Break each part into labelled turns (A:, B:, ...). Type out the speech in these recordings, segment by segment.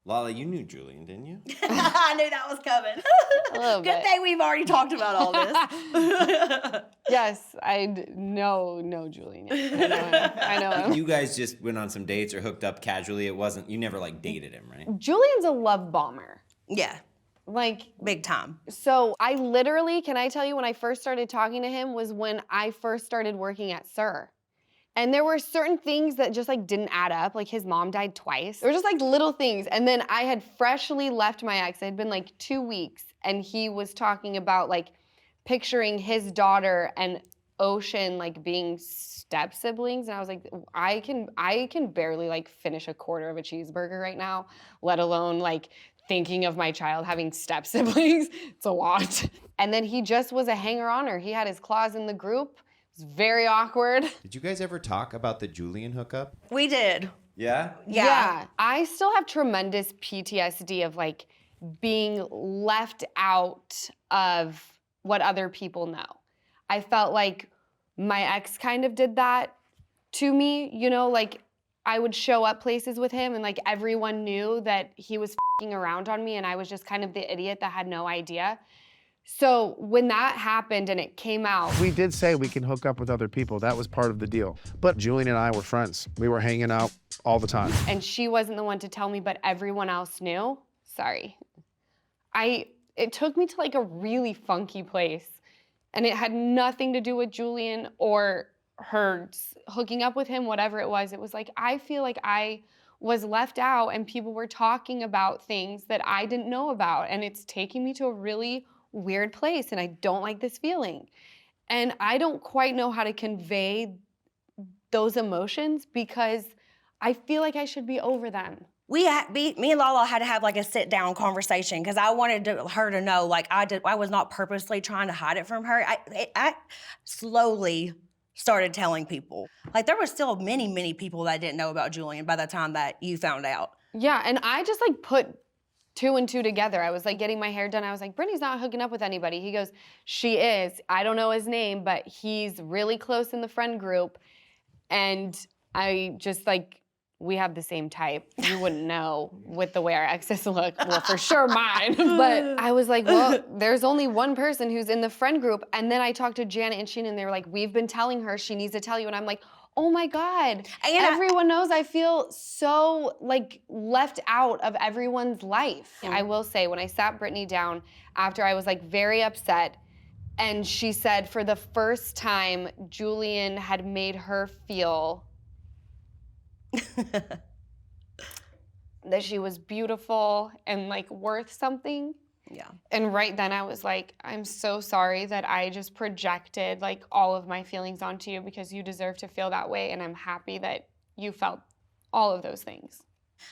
A: Lala, you knew Julian, didn't you?
B: I knew that was coming.
C: A little
B: Good
C: bit.
B: thing we've already talked about all this.
C: Yes, I know Julian. I know him.
A: You guys just went on some dates or hooked up casually. It wasn't, you never like dated him, right?
C: Julian's a love bomber.
B: Yeah,
C: Like,
B: big time.
C: so I literally, can I tell you when I first started talking to him was when I first started working at SUR. And there were certain things that just like didn't add up. Like his mom died twice. There were just like little things. And then I had freshly left my ex. It had been like 2 weeks. And he was talking about like picturing his daughter and Ocean like being step siblings. And I was like, I can barely like finish a quarter of a cheeseburger right now, let alone like thinking of my child having step siblings. It's a lot. And then he just was a hanger-oner. He had his claws in the group. It was very awkward.
A: Did you guys ever talk about the Julian hookup?
B: We did.
A: Yeah?
C: Yeah. I still have tremendous PTSD of like being left out of what other people know. I felt like my ex kind of did that to me, you know, like I would show up places with him and like everyone knew that he was f***ing around on me and I was just kind of the idiot that had no idea. So when that happened and it came out.
D: We did say we can hook up with other people. That was part of the deal. But Julian and I were friends. We were hanging out all the time.
C: And she wasn't the one to tell me, but everyone else knew. Sorry. It took me to like a really funky place. And it had nothing to do with Julian or her hooking up with him, whatever it was. It was like, I feel like I was left out and people were talking about things that I didn't know about. And it's taking me to a really weird place and I don't like this feeling. And I don't quite know how to convey those emotions because I feel like I should be over them.
B: Me and Lala had to have like a sit down conversation because I wanted her to know like I was not purposely trying to hide it from her. I slowly started telling people. Like there were still many people that didn't know about Julian by the time that you found out.
C: Yeah, and I just like put 2 and 2 together. I was like getting my hair done. I was like, Brittany's not hooking up with anybody. He goes, she is. I don't know his name, but he's really close in the friend group. And I just like, we have the same type. You wouldn't know with the way our exes look. Well, for sure mine. But I was like, well, there's only one person who's in the friend group. And then I talked to Janet and Sheen and they were like, we've been telling her she needs to tell you. And I'm like, oh my God. And everyone knows I feel so like left out of everyone's life. I will say when I sat Brittany down after I was like very upset and she said for the first time Julian had made her feel that she was beautiful and like worth something.
B: Yeah.
C: And right then I was like, I'm so sorry that I just projected like all of my feelings onto you because you deserve to feel that way and I'm happy that you felt all of those things.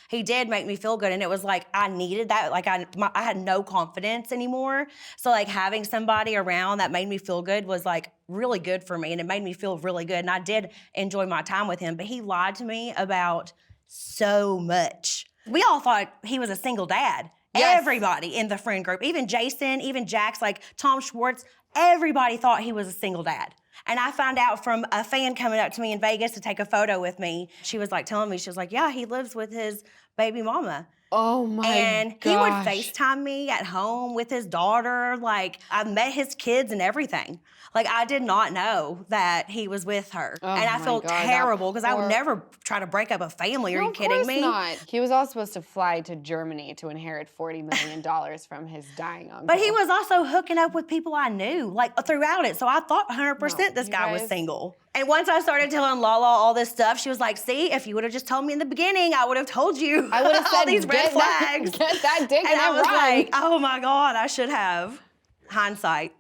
B: He did make me feel good and it was like I needed that. Like I had no confidence anymore. So like having somebody around that made me feel good was like really good for me and it made me feel really good and I did enjoy my time with him, but he lied to me about so much. We all thought he was a single dad. Yes. Everybody in the friend group, even Jason, even Jax, like Tom Schwartz, everybody thought he was a single dad. And I found out from a fan coming up to me in Vegas to take a photo with me. She was like telling me, she was like, yeah, he lives with his baby mama.
C: Oh my
B: And
C: gosh.
B: he would FaceTime me at home with his daughter. Like I met his kids and everything. Like I did not know that he was with her.
C: Oh
B: and I felt terrible because I would never try to break up a family. Are you kidding me?
C: Not. He was all supposed to fly to Germany to inherit $40 million from his dying uncle.
B: But he was also hooking up with people I knew, like throughout it. So I thought 100% this guy was single. And once I started telling Lala all this stuff, she was like, see, if you would have just told me in the beginning, I would have told you.
C: I would have said
B: all these red flags.
C: Get that dick
B: and I was like, oh my God, I should have. Hindsight.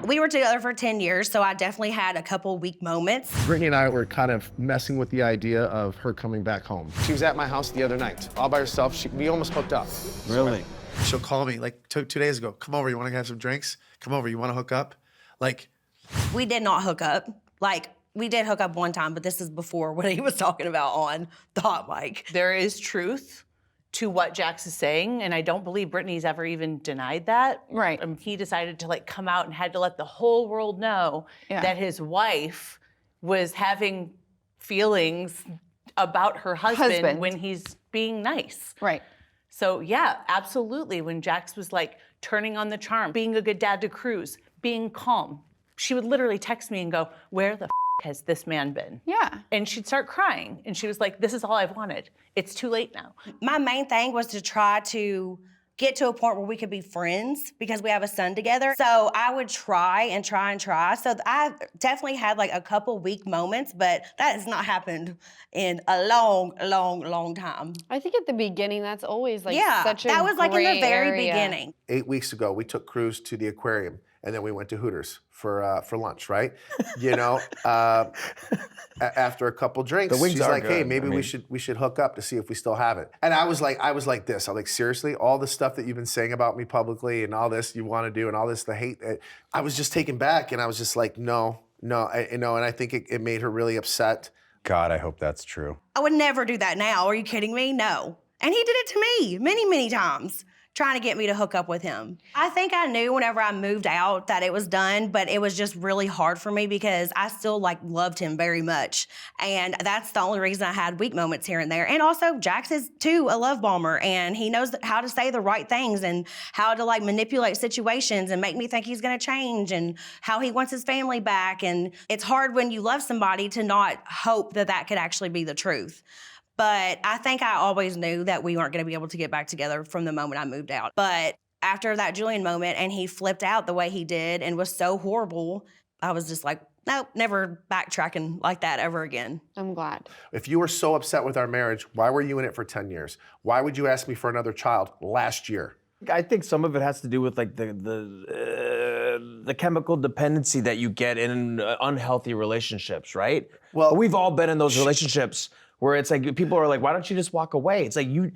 B: We were together for 10 years, so I definitely had a couple weak moments.
D: Brittany and I were kind of messing with the idea of her coming back home. She was at my house the other night, all by herself. We almost hooked up.
A: Really?
E: She'll call me like 2 days ago. Come over, you wanna have some drinks? Come over, you wanna hook up? Like.
B: We did not hook up. Like, we did hook up one time, but this is before what he was talking about on the hot mic.
F: There is truth to what Jax is saying, and I don't believe Brittany's ever even denied that.
G: Right.
F: He decided to like come out and had to let the whole world know that his wife was having feelings about her husband
C: Husband.
F: when he's being nice.
C: Right.
F: So yeah, absolutely. When Jax was like turning on the charm, being a good dad to Cruz, being calm, she would literally text me and go, "Where the has this man been?"
C: Yeah.
F: And she'd start crying. And she was like, "This is all I've wanted. It's too late now."
B: My main thing was to try to get to a point where we could be friends because we have a son together. So I would try and try and try. So I definitely had like a couple weak moments, but that has not happened in a long time.
C: I think at the beginning, that's always like
B: Yeah,
C: such a
B: that was like in the
C: gray
B: very
C: area.
B: beginning.
D: 8 weeks ago, we took Cruz to the aquarium, and then we went to Hooters for lunch, right? You know, after a couple drinks,
G: The wings
D: she's
G: are
D: like, "Hey,
G: good.
D: maybe
G: I mean-
D: we should hook up to see if we still have it." And I was like this. I'm like, seriously, all the stuff that you've been saying about me publicly, and all this you want to do, and all this the hate. I was just taken back, and I was just like, no, and I think it made her really upset.
G: God, I hope that's true.
B: I would never do that now. Are you kidding me? No. And he did it to me many times, trying to get me to hook up with him. I think I knew whenever I moved out that it was done, but it was just really hard for me because I still like loved him very much. And that's the only reason I had weak moments here and there. And also Jax is too a love bomber, and he knows how to say the right things and how to like manipulate situations and make me think he's gonna change and how he wants his family back. And it's hard when you love somebody to not hope that that could actually be the truth. But I think I always knew that we weren't going to be able to get back together from the moment I moved out. But after that Julian moment and he flipped out the way he did and was so horrible, I was just like, nope, never backtracking like that ever again.
C: I'm glad.
D: If you were so upset with our marriage, why were you in it for 10 years? Why would you ask me for another child last year?
H: I think some of it has to do with like the chemical dependency that you get in unhealthy relationships, right?
D: Well,
H: We've all been in those relationships where it's like people are like, "Why don't you just walk away?" It's like you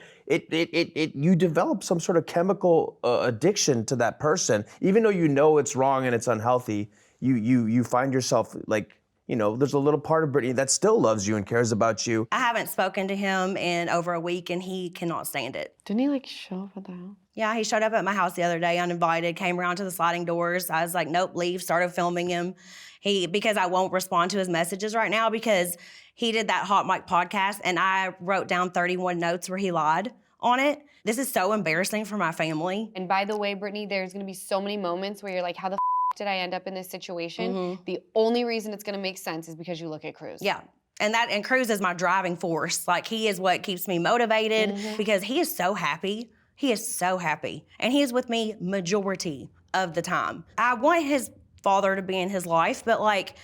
H: develop some sort of chemical addiction to that person, even though you know it's wrong and it's unhealthy. You find yourself like, you know, there's a little part of Brittany that still loves you and cares about you.
B: I haven't spoken to him in over a week and he cannot stand it.
C: Didn't he like show up at the house?
B: Yeah, he showed up at my house the other day uninvited, came around to the sliding doors. I was like, nope, leave, started filming him. Because I won't respond to his messages right now because he did that Hot Mic podcast and I wrote down 31 notes where he lied on it. This is so embarrassing for my family.
C: And by the way, Brittany, there's gonna be so many moments where you're like, how the did I end up in this situation? The only reason it's gonna make sense is because you look at Cruz.
B: Yeah. And Cruz is my driving force. Like he is what keeps me motivated because he is so happy. He is so happy. And he is with me majority of the time. I want his father to be in his life, but like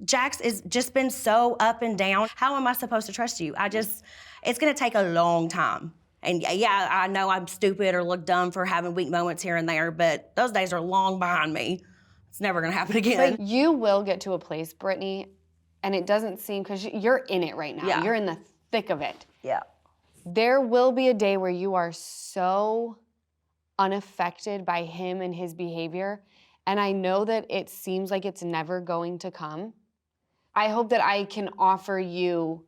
B: Jax has just been so up and down. How am I supposed to trust you? It's gonna take a long time. And yeah, I know I'm stupid or look dumb for having weak moments here and there, but those days are long behind me. It's never gonna happen again.
C: But you will get to a place, Brittany, and it doesn't seem, because you're in it right now.
B: Yeah.
C: You're in the thick of it.
B: Yeah.
C: There will be a day where you are so unaffected by him and his behavior, and I know that it seems like it's never going to come. I hope that I can offer you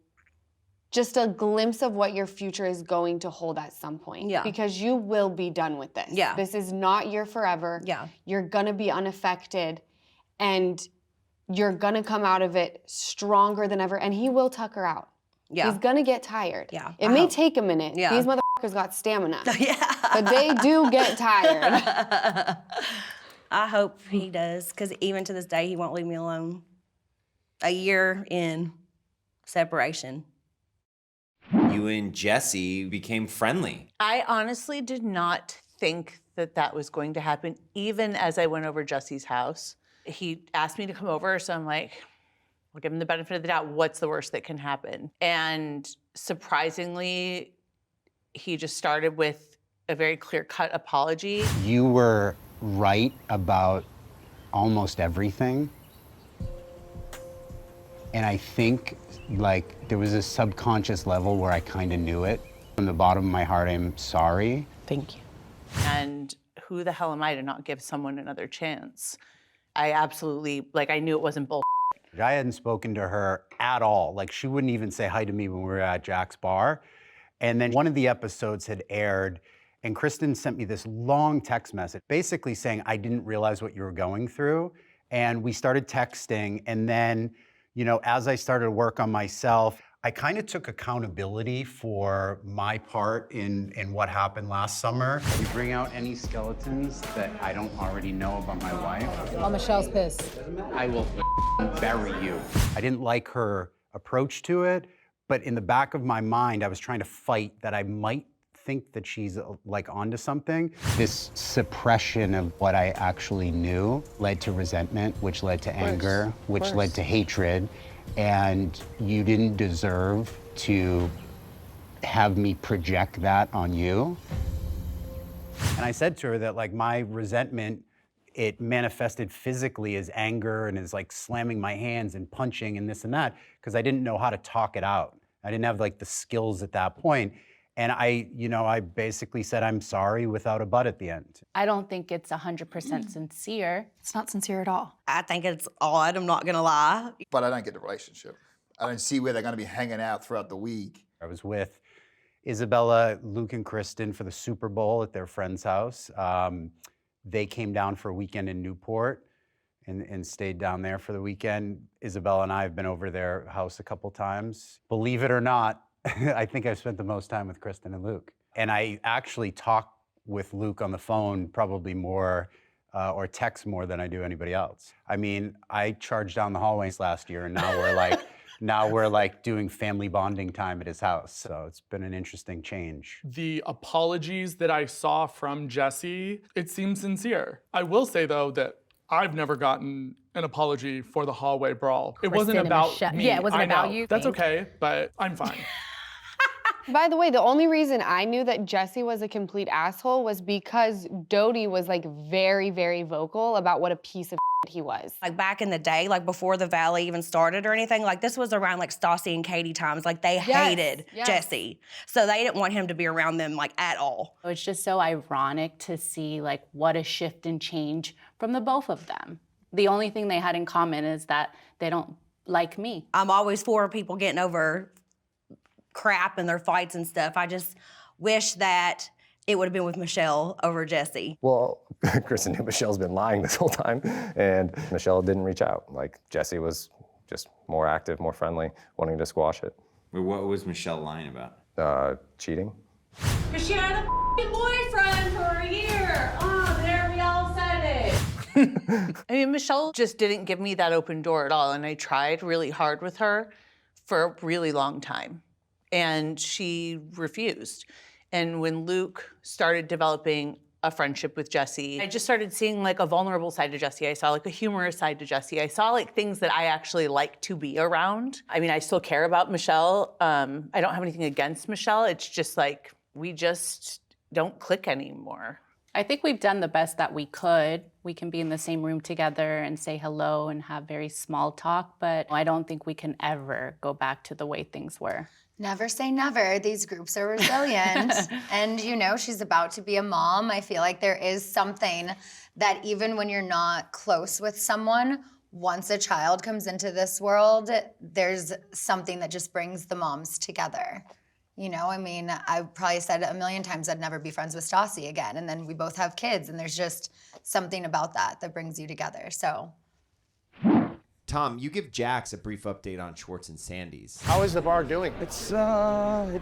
C: just a glimpse of what your future is going to hold at some point.
B: Yeah.
C: Because you will be done with this.
B: Yeah.
C: This is not your forever.
B: Yeah.
C: You're gonna be unaffected, and you're gonna come out of it stronger than ever, and he will tuck her out.
B: Yeah.
C: He's gonna get tired.
B: Yeah,
C: It
B: I
C: may
B: hope.
C: take a minute.
B: Yeah.
C: These motherfuckers got stamina.
B: Yeah.
C: But they do get tired.
B: I hope he does, because even to this day, he won't leave me alone. A year in separation.
A: You and Jesse became friendly.
F: I honestly did not think that that was going to happen, even as I went over Jesse's house. He asked me to come over, so I'm like, we'll give him the benefit of the doubt. What's the worst that can happen? And surprisingly, he just started with a very clear-cut apology.
I: You were right about almost everything. And I think like there was a subconscious level where I kind of knew it. From the bottom of my heart, I'm sorry.
F: Thank you. And who the hell am I to not give someone another chance? I absolutely, I knew it wasn't bull.
I: I hadn't spoken to her at all. Like she wouldn't even say hi to me when we were at Jack's bar. And then one of the episodes had aired and Kristen sent me this long text message basically saying, I didn't realize what you were going through. And we started texting, and then, you know, as I started to work on myself, I kind of took accountability for my part in what happened last summer. You bring out any skeletons that I don't already know about my wife,
J: Oh, Michelle's pissed.
I: I will bury you. I didn't like her approach to it, but in the back of my mind, I was trying to fight that I might think that she's like onto something. This suppression of what I actually knew led to resentment, which led to anger, which led to hatred. And you didn't deserve to have me project that on you. And I said to her that like my resentment, it manifested physically as anger and as like slamming my hands and punching and this and that, because I didn't know how to talk it out. I didn't have like the skills at that point. And I basically said, I'm sorry without a but at the end.
K: I don't think it's 100% sincere.
J: It's not sincere at all.
B: I think it's odd, I'm not gonna lie.
L: But I don't get the relationship. I don't see where they're gonna be hanging out throughout the week.
I: I was with Isabella, Luke, and Kristen for the Super Bowl at their friend's house. They came down for a weekend in Newport and stayed down there for the weekend. Isabella and I have been over their house a couple times. Believe it or not, I think I've spent the most time with Kristen and Luke. And I actually talk with Luke on the phone probably more or text more than I do anybody else. I mean, I charged down the hallways last year and now we're like doing family bonding time at his house. So it's been an interesting change.
M: The apologies that I saw from Jesse, it seems sincere. I will say though that I've never gotten an apology for the hallway brawl. It wasn't about me.
J: Yeah, it wasn't
M: I
J: about
M: know.
J: you.
M: That's okay, but I'm fine.
C: By the way, the only reason I knew that Jesse was a complete asshole was because Doute was like very, very vocal about what a piece of he was.
B: Like back in the day, like before the Valley even started or anything, like this was around like Stassi and Katie times. Like they hated Jesse. So they didn't want him to be around them like at all.
K: It's just so ironic to see like what a shift and change from the both of them. The only thing they had in common is that they don't like me.
B: I'm always for people getting over crap and their fights and stuff. I just wish that it would have been with Michelle over Jesse.
N: Well, Kristen knew Michelle's been lying this whole time, and Michelle didn't reach out. Like, Jesse was just more active, more friendly, wanting to squash it.
A: What was Michelle lying about?
N: Cheating.
K: Because she had a boyfriend for a year. Oh, there we all said it.
F: I mean, Michelle just didn't give me that open door at all, and I tried really hard with her for a really long time, and she refused. And when Luke started developing a friendship with Jesse, I just started seeing like a vulnerable side to Jesse. I saw like a humorous side to Jesse. I saw like things that I actually like to be around. I mean, I still care about Michelle. I don't have anything against Michelle. It's just like, we just don't click anymore.
K: I think we've done the best that we could. We can be in the same room together and say hello and have very small talk, but I don't think we can ever go back to the way things were.
O: Never say never. These groups are resilient. And, you know, she's about to be a mom. I feel like there is something that even when you're not close with someone, once a child comes into this world, there's something that just brings the moms together. You know, I mean, I've probably said it a million times I'd never be friends with Stassi again. And then we both have kids, and there's just something about that that brings you together. So.
A: Tom, you give Jax a brief update on Schwartz and Sandy's.
D: How is the bar doing?
H: It's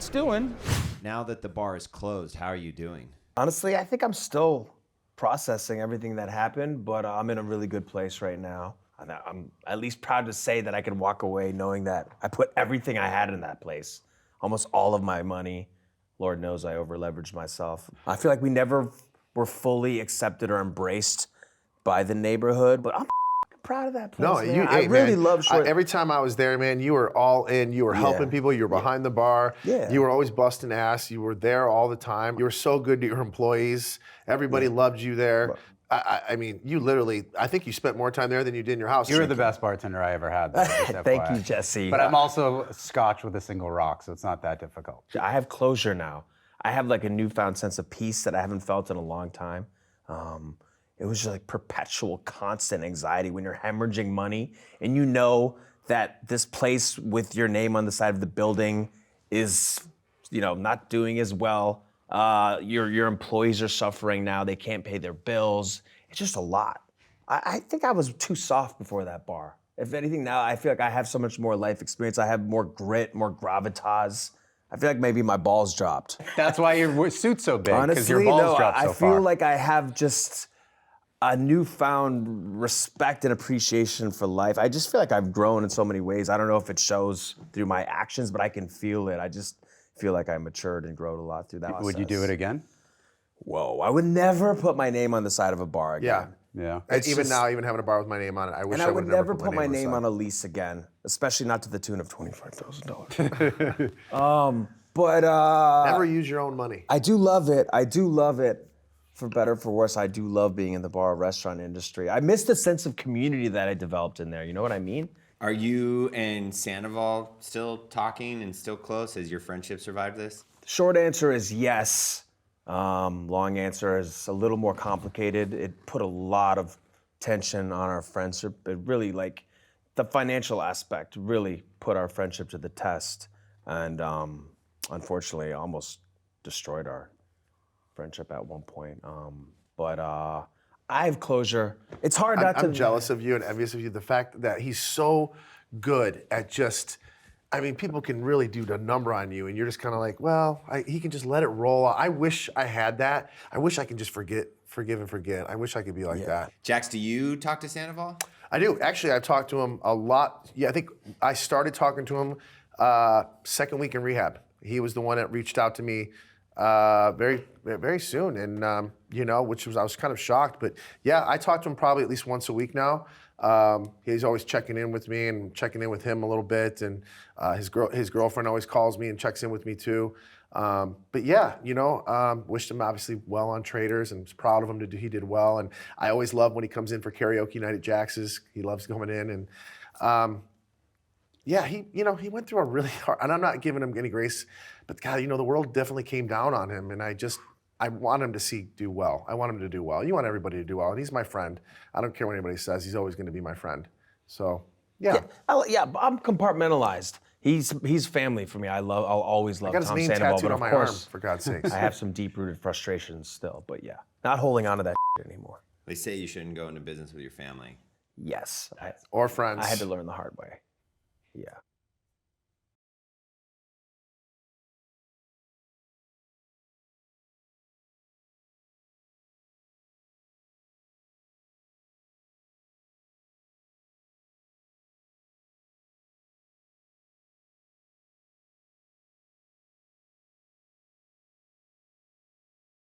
H: doing.
A: Now that the bar is closed, how are you doing?
H: Honestly, I think I'm still processing everything that happened, but I'm in a really good place right now. I'm at least proud to say that I can walk away knowing that I put everything I had in that place. Almost all of my money. Lord knows I over-leveraged myself. I feel like we never were fully accepted or embraced by the neighborhood, but I'm proud of that place.
D: No,
H: man. I really love Schwartz.
D: Every time I was there, man, you were all in. You were helping people. You were behind the bar.
H: Yeah.
D: You were always busting ass. You were there all the time. You were so good to your employees. Everybody loved you there. I mean, you literally, I think you spent more time there than you did in your house.
I: You were the best bartender I ever had. Though, just
H: Thank
I: FYI.
H: you, Jesse.
I: But I'm also Scotch with a single rock, so it's not that difficult.
H: I have closure now. I have like a newfound sense of peace that I haven't felt in a long time. It was just like perpetual, constant anxiety when you're hemorrhaging money and you know that this place with your name on the side of the building is, you know, not doing as well. Your employees are suffering now. They can't pay their bills. It's just a lot. I think I was too soft before that bar. If anything, now I feel like I have so much more life experience. I have more grit, more gravitas. I feel like maybe my balls dropped.
I: That's why your suit's so big, because
H: Honestly,
I: your balls
H: no,
I: dropped so
H: I feel
I: far.
H: like I have just a newfound respect and appreciation for life. I just feel like I've grown in so many ways. I don't know if it shows through my actions, but I can feel it. I just feel like I matured and grown a lot through that process.
I: Would you do it again?
H: Whoa, I would never put my name on the side of a bar again.
I: Yeah.
D: And even now, even having a bar with my name on it, I wish
H: And
D: I
H: I
D: would
H: would
D: have
H: never put my name on a lease again, especially not to the tune of $25,000.
D: Never use your own money.
H: I do love it. I do love it. For better, for worse, I do love being in the bar restaurant industry. I miss the sense of community that I developed in there. You know what I mean?
A: Are you and Sandoval still talking and still close? Has your friendship survived this?
H: Short answer is yes. Long answer is a little more complicated. It put a lot of tension on our friendship. It really, like, the financial aspect really put our friendship to the test. And unfortunately, almost destroyed our friendship at one point. But I have closure. It's hard not to.
D: I'm jealous of you and envious of you. The fact that he's so good at just, I mean, people can really do the number on you, and you're just kind of like, well, he can just let it roll. I wish I had that. I wish I can just forgive and forget. I wish I could be like that.
A: Jax, do you talk to Sandoval?
D: I do. Actually, I've talked to him a lot. Yeah, I think I started talking to him second week in rehab. He was the one that reached out to me very, very soon, and which was, I was kind of shocked. But yeah, I talk to him probably at least once a week now. He's always checking in with me and checking in with him a little bit, and his girlfriend always calls me and checks in with me too. But yeah, wished him obviously well on Traders, and was proud of him he did well. And I always love when he comes in for karaoke night at Jax's. He loves coming in, and yeah, he went through a really hard, and I'm not giving him any grace, but God, the world definitely came down on him, and I want him to do well. I want him to do well. You want everybody to do well, and he's my friend. I don't care what anybody says. He's always going to be my friend. So, yeah.
H: I'm compartmentalized. He's family for me. I'll always love
D: I got his
H: Tom
D: name
H: Sandoval,
D: tattooed
H: but
D: on
H: of
D: my
H: course,
D: arm, for God's sakes.
H: I have some deep-rooted frustrations still. But yeah, not holding on to that anymore.
A: They say you shouldn't go into business with your family.
H: Yes.
D: Or friends.
H: I had to learn the hard way. Yeah.